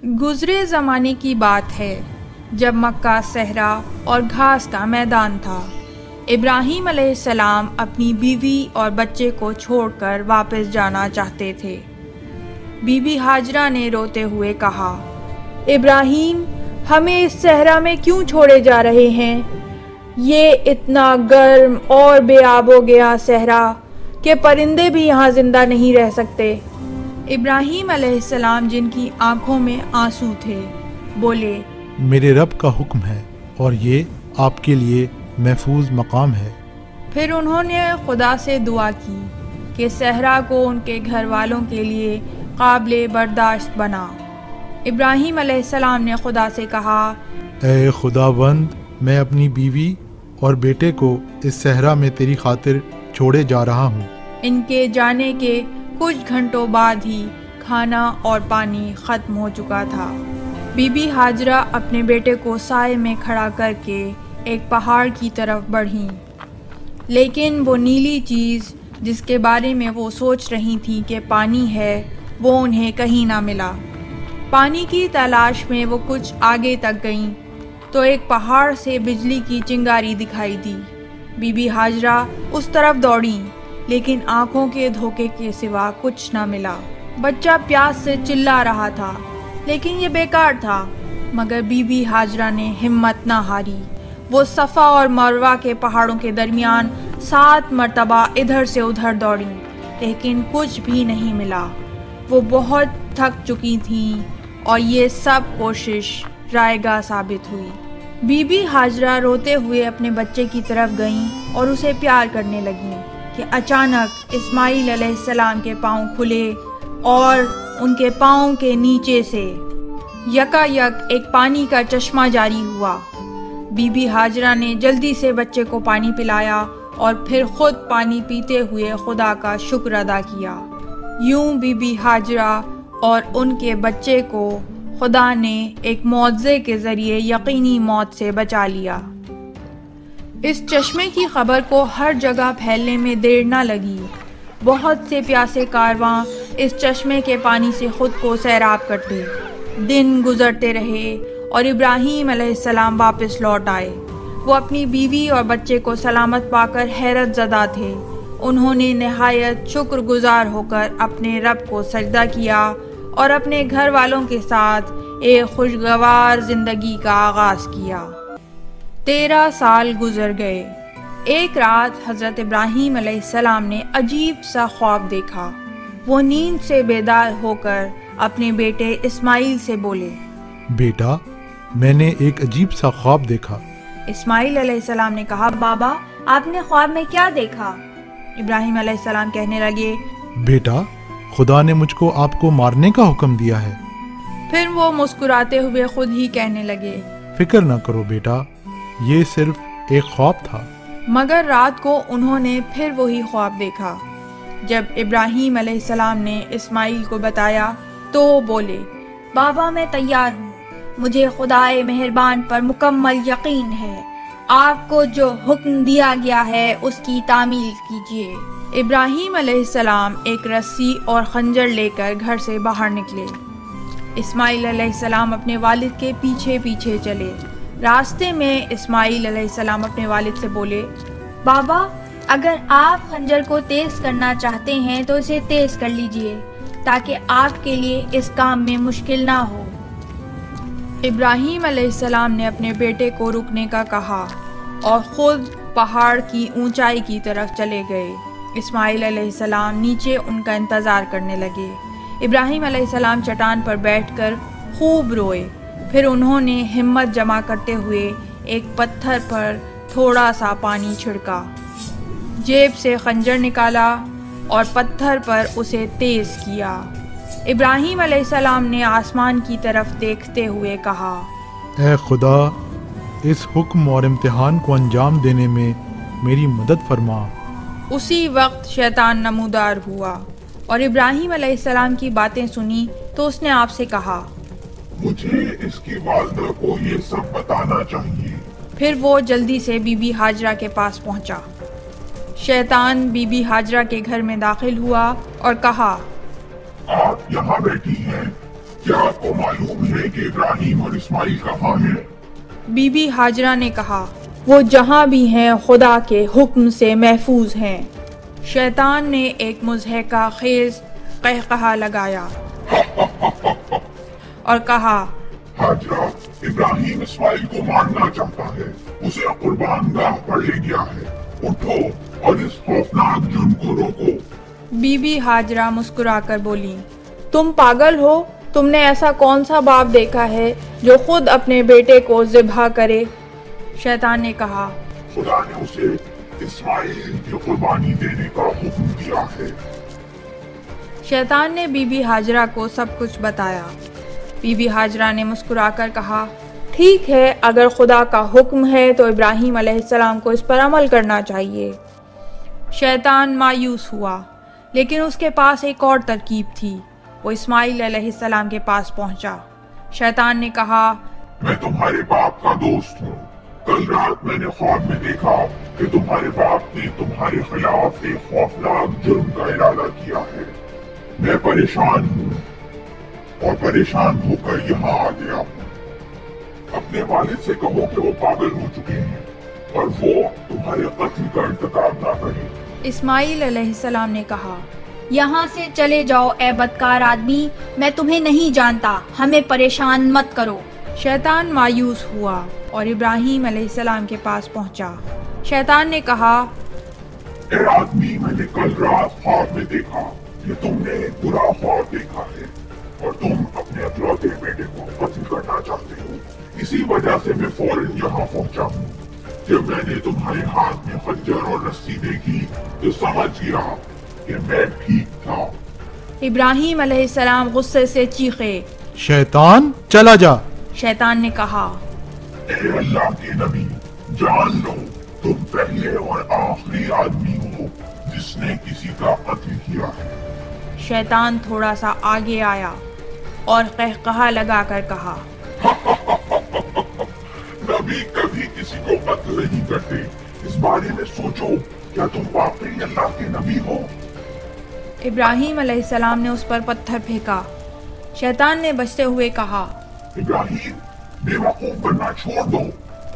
گزرے زمانے کی بات ہے جب مکہ صحرا اور گھاس کا میدان تھا۔ ابراہیم علیہ السلام اپنی بیوی اور بچے کو چھوڑ کر واپس جانا چاہتے تھے۔ بی بی ہاجرہ نے روتے ہوئے کہا، ابراہیم، ہمیں اس صحرا میں کیوں چھوڑے جا رہے ہیں؟ یہ اتنا گرم اور بے آب ہو گیا صحرا کہ پرندے بھی یہاں زندہ نہیں رہ سکتے۔ ابراہیم علیہ السلام، جن کی آنکھوں میں آنسو تھے، بولے، میرے رب کا حکم ہے اور یہ آپ کے لیے محفوظ مقام ہے۔ پھر انہوں نے خدا سے دعا کی کہ صحرا کو ان کے گھر والوں کے لیے قابل برداشت بنا۔ ابراہیم علیہ السلام نے خدا سے کہا، اے خداوند، میں اپنی بیوی اور بیٹے کو اس صحرا میں تیری خاطر چھوڑے جا رہا ہوں۔ ان کے جانے کے کچھ گھنٹوں بعد ہی کھانا اور پانی ختم ہو چکا تھا۔ بی بی ہاجرہ اپنے بیٹے کو سائے میں کھڑا کر کے ایک پہاڑ کی طرف بڑھیں، لیکن وہ نیلی چیز جس کے بارے میں وہ سوچ رہی تھیں کہ پانی ہے، وہ انہیں کہیں نہ ملا۔ پانی کی تلاش میں وہ کچھ آگے تک گئیں تو ایک پہاڑ سے بجلی کی چنگاری دکھائی دی۔ بی بی ہاجرہ اس طرف دوڑیں، لیکن آنکھوں کے دھوکے کے سوا کچھ نہ ملا۔ بچہ پیاس سے چلا رہا تھا، لیکن یہ بیکار تھا۔ مگر بی بی ہاجرہ نے ہمت نہ ہاری۔ وہ صفا اور مروہ کے پہاڑوں کے درمیان 7 مرتبہ ادھر سے ادھر دوڑیں، لیکن کچھ بھی نہیں ملا۔ وہ بہت تھک چکی تھیں اور یہ سب کوشش رائے گاہ ثابت ہوئی۔ بی بی ہاجرہ روتے ہوئے اپنے بچے کی طرف گئیں اور اسے پیار کرنے لگیں کہ اچانک اسماعیل علیہ السلام کے پاؤں کھلے اور ان کے پاؤں کے نیچے سے یکا یک ایک پانی کا چشمہ جاری ہوا۔ بی بی ہاجرہ نے جلدی سے بچے کو پانی پلایا اور پھر خود پانی پیتے ہوئے خدا کا شکر ادا کیا۔ یوں بی بی ہاجرہ اور ان کے بچے کو خدا نے ایک معجزے کے ذریعے یقینی موت سے بچا لیا۔ اس چشمے کی خبر کو ہر جگہ پھیلنے میں دیر نہ لگی۔ بہت سے پیاسے کارواں اس چشمے کے پانی سے خود کو سیراب کرتے۔ دن گزرتے رہے اور ابراہیم علیہ السلام واپس لوٹ آئے۔ وہ اپنی بیوی اور بچے کو سلامت پا کر حیرت زدہ تھے۔ انہوں نے نہایت شکر گزار ہو کر اپنے رب کو سجدہ کیا اور اپنے گھر والوں کے ساتھ ایک خوشگوار زندگی کا آغاز کیا۔ 13 سال گزر گئے۔ ایک رات حضرت ابراہیم علیہ السلام نے عجیب سا خواب دیکھا۔ وہ نیند سے بیدار ہو کر اپنے بیٹے اسماعیل سے بولے، بیٹا، میں نے ایک عجیب سا خواب دیکھا۔ اسماعیل علیہ السلام نے کہا، بابا، آپ نے خواب میں کیا دیکھا؟ ابراہیم علیہ السلام کہنے لگے، بیٹا، خدا نے مجھ کو آپ کو مارنے کا حکم دیا ہے۔ پھر وہ مسکراتے ہوئے خود ہی کہنے لگے، فکر نہ کرو بیٹا، یہ صرف ایک خواب تھا۔ مگر رات کو انہوں نے پھر وہی خواب دیکھا۔ جب ابراہیم علیہ السلام نے اسماعیل کو بتایا تو وہ بولے، بابا، میں تیار ہوں۔ مجھے خدائے مہربان پر مکمل یقین ہے۔ آپ کو جو حکم دیا گیا ہے اس کی تعمیل کیجیے۔ ابراہیم علیہ السلام ایک رسی اور خنجر لے کر گھر سے باہر نکلے۔ اسماعیل علیہ السلام اپنے والد کے پیچھے پیچھے چلے۔ راستے میں اسماعیل علیہ السلام اپنے والد سے بولے، بابا، اگر آپ خنجر کو تیز کرنا چاہتے ہیں تو اسے تیز کر لیجئے تاکہ آپ کے لیے اس کام میں مشکل نہ ہو۔ ابراہیم علیہ السلام نے اپنے بیٹے کو رکنے کا کہا اور خود پہاڑ کی اونچائی کی طرف چلے گئے۔ اسماعیل علیہ السلام نیچے ان کا انتظار کرنے لگے۔ ابراہیم علیہ السلام چٹان پر بیٹھ کر خوب روئے۔ پھر انہوں نے ہمت جمع کرتے ہوئے ایک پتھر پر تھوڑا سا پانی چھڑکا، جیب سے خنجر نکالا اور پتھر پر اسے تیز کیا۔ ابراہیم علیہ السلام نے آسمان کی طرف دیکھتے ہوئے کہا، اے خدا، اس حکم اور امتحان کو انجام دینے میں میری مدد فرما۔ اسی وقت شیطان نمودار ہوا اور ابراہیم علیہ السلام کی باتیں سنی تو اس نے آپ سے کہا، مجھے اس کی والدہ کو یہ سب بتانا چاہیے۔ پھر وہ جلدی سے بی بی ہاجرہ کے پاس پہنچا۔ شیطان بی بی ہاجرہ کے گھر میں داخل ہوا اور کہا، آپ یہاں بیٹھی ہیں، کیا آپ کو معلوم ہے کہ ابراہیم اور اسماعیل کہاں ہیں؟ بی بی ہاجرہ نے کہا وہ جہاں بھی ہیں خدا کے حکم سے محفوظ ہیں۔ شیطان نے ایک مضحکہ خیز قہقہا لگایا اور کہا ہاجرہ، ابراہیم اسماعیل کو مارنا چاہتا ہے، اسے قربان گاہ پر لے گیا ہے، اٹھو اور اس خوفناک جرم کو روکو۔ بی بی ہاجرہ مسکرا کر بولی تم پاگل ہو، تم نے ایسا کون سا باپ دیکھا ہے جو خود اپنے بیٹے کو ذبح کرے؟ شیطان نے کہا خدا نے اسے اسماعیل کی قربانی دینے کا حکم دیا ہے۔ شیطان نے بی بی ہاجرہ کو سب کچھ بتایا۔ بی بی ہاجرہ نے مسکرا کر کہا ٹھیک ہے، اگر خدا کا حکم ہے تو ابراہیم علیہ السلام کو اس پر عمل کرنا چاہیے۔ شیطان مایوس ہوا، لیکن اس کے پاس ایک اور ترکیب تھی۔ وہ اسماعیل علیہ السلام کے پاس پہنچا۔ شیطان نے کہا میں تمہارے باپ کا دوست ہوں، کل رات میں نے خواب میں دیکھا کہ تمہارے باپ نے تمہارے خلاف ایک خوفناک جرم کا ارادہ کیا ہے۔ میں پریشان ہوں اور پریشان ہو کر یہاں آ گیا ہوں۔ اپنے والد سے کہو کہ وہ پاگل ہو چکے ہیں اور وہ تمہارے قتل کا ارتکاب نہ کریں۔ اسماعیل علیہ السلام نے کہا یہاں سے چلے جاؤ اے بدکار آدمی، میں تمہیں نہیں جانتا، ہمیں پریشان مت کرو۔ شیطان مایوس ہوا اور ابراہیم علیہ السلام کے پاس پہنچا۔ شیطان نے کہا اے آدمی، میں نے کل رات خواب میں دیکھا کہ تم نے ایک برا خواب دیکھا ہے اور تم اپنے اکلوتے بیٹے کو قتل کرنا چاہتے ہو۔ اسی وجہ سے میں فوراً یہاں پہنچا ہوں۔ جب میں نے تمہارے ہاتھ میں خنجر اور رسی دیکھی تو سمجھ گیا کہ میں ٹھیک تھا۔ ابراہیم علیہ السلام غصے سے چیخے۔ شیطان چلا جا۔ شیطان نے کہا اے اللہ کے نبی، جان لو تم پہلے اور آخری آدمی ہو جس نے کسی کا قتل کیا ہے۔ شیطان تھوڑا سا آگے آیا اور قہقہا لگا کر کہا نبی کبھی کسی کو قتل نہیں کرتے، اس بارے میں سوچو، کیا تم واقعی اللہ کے نبی ہو؟ ابراہیم علیہ السلام نے اس پر پتھر پھینکا۔ شیطان نے بچتے ہوئے کہا ابراہیم، بے وقوف بننا چھوڑ دو۔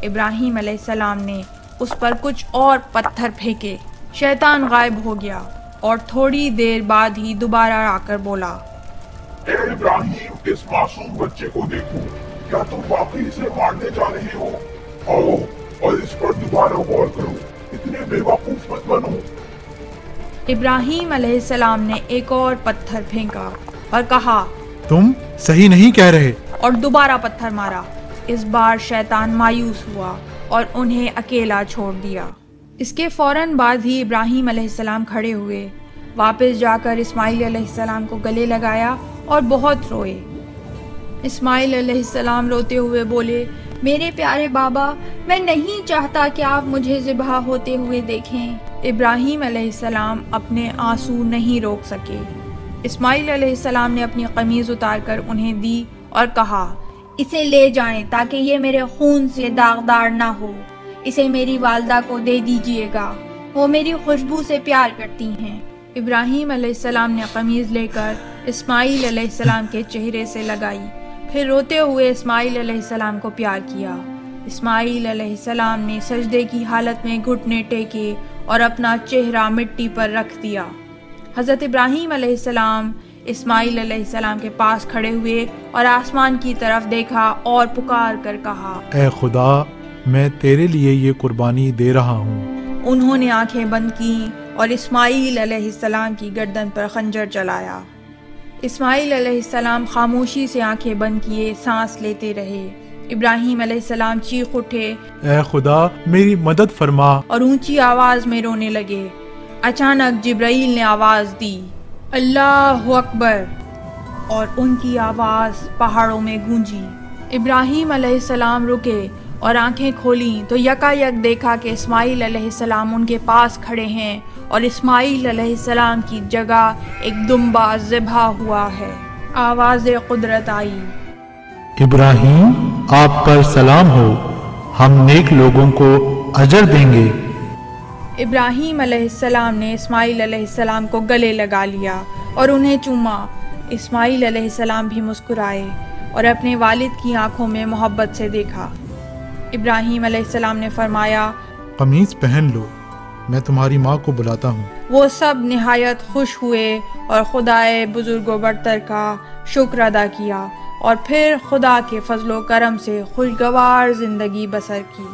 ابراہیم علیہ السلام نے اس پر کچھ اور پتھر پھینکے۔ شیطان غائب ہو گیا اور تھوڑی دیر بعد ہی دوبارہ آ کر بولا اے ابراہیم، اس معصوم بچے کو دیکھو، کیا تم واقعی اسے مارنے جا رہے ہو؟ آؤ اور اس پر دوبارہ غور کرو، اتنے بے وقوف مت بنو۔ ابراہیم علیہ السلام نے ایک اور پتھر پھینکا اور کہا تم صحیح نہیں کہہ رہے۔ اور دوبارہ پتھر مارا۔ اس بار شیطان مایوس ہوا اور انہیں اکیلا چھوڑ دیا۔ اس کے فوراً بعد ہی ابراہیم علیہ السلام کھڑے ہوئے، واپس جا کر اسماعیل علیہ السلام کو گلے لگایا اور بہت روئے۔ اسماعیل علیہ السلام روتے ہوئے بولے میرے پیارے بابا، میں نہیں چاہتا کہ آپ مجھے ذبح ہوتے ہوئے دیکھیں۔ ابراہیم علیہ السلام اپنے آنسو نہیں روک سکے۔ اسماعیل علیہ السلام نے اپنی قمیض اتار کر انہیں دی اور کہا اسے لے جائیں تاکہ یہ میرے خون سے داغدار نہ ہو۔ اسے میری والدہ کو دے دیجیے گا، وہ میری خوشبو سے پیار کرتی ہیں۔ ابراہیم علیہ السلام نے قمیض لے کر اسماعیل علیہ السلام کے چہرے سے لگائی، پھر روتے ہوئے اسماعیل علیہ السلام کو پیار کیا۔ اسماعیل علیہ السلام نے سجدے کی حالت میں گھٹنے ٹیکے اور اپنا چہرہ مٹی پر رکھ دیا۔ حضرت ابراہیم علیہ السلام اسماعیل علیہ السلام کے پاس کھڑے ہوئے اور آسمان کی طرف دیکھا اور پکار کر کہا اے خدا، میں تیرے لیے یہ قربانی دے رہا ہوں۔ انہوں نے آنکھیں بند کی اور اسماعیل علیہ السلام کی گردن پر خنجر چلایا۔ اسماعیل علیہ السلام خاموشی سے آنکھیں بند کیے سانس لیتے رہے۔ ابراہیم علیہ السلام چیخ اٹھے اے خدا، میری مدد فرما، اور اونچی آواز میں رونے لگے۔ اچانک جبرائیل نے آواز دی اللہ اکبر، اور ان کی آواز پہاڑوں میں گونجی۔ ابراہیم علیہ السلام رکے اور آنکھیں کھولیں تو یکایک دیکھا کہ اسماعیل علیہ السلام ان کے پاس کھڑے ہیں اور اسماعیل علیہ السلام کی جگہ ایک دمبا ذبح ہوا ہے۔ آواز قدرت آئی ابراہیم، آپ پر سلام ہو، ہم نیک لوگوں کو اجر دیں گے۔ ابراہیم علیہ السلام نے اسماعیل علیہ السلام کو گلے لگا لیا اور انہیں چوما۔ اسماعیل علیہ السلام بھی مسکرائے اور اپنے والد کی آنکھوں میں محبت سے دیکھا۔ ابراہیم علیہ السلام نے فرمایا، قمیص پہن لو، میں تمہاری ماں کو بلاتا ہوں۔ وہ سب نہایت خوش ہوئے اور خدائے بزرگ و برتر کا شکر ادا کیا اور پھر خدا کے فضل و کرم سے خوشگوار زندگی بسر کی۔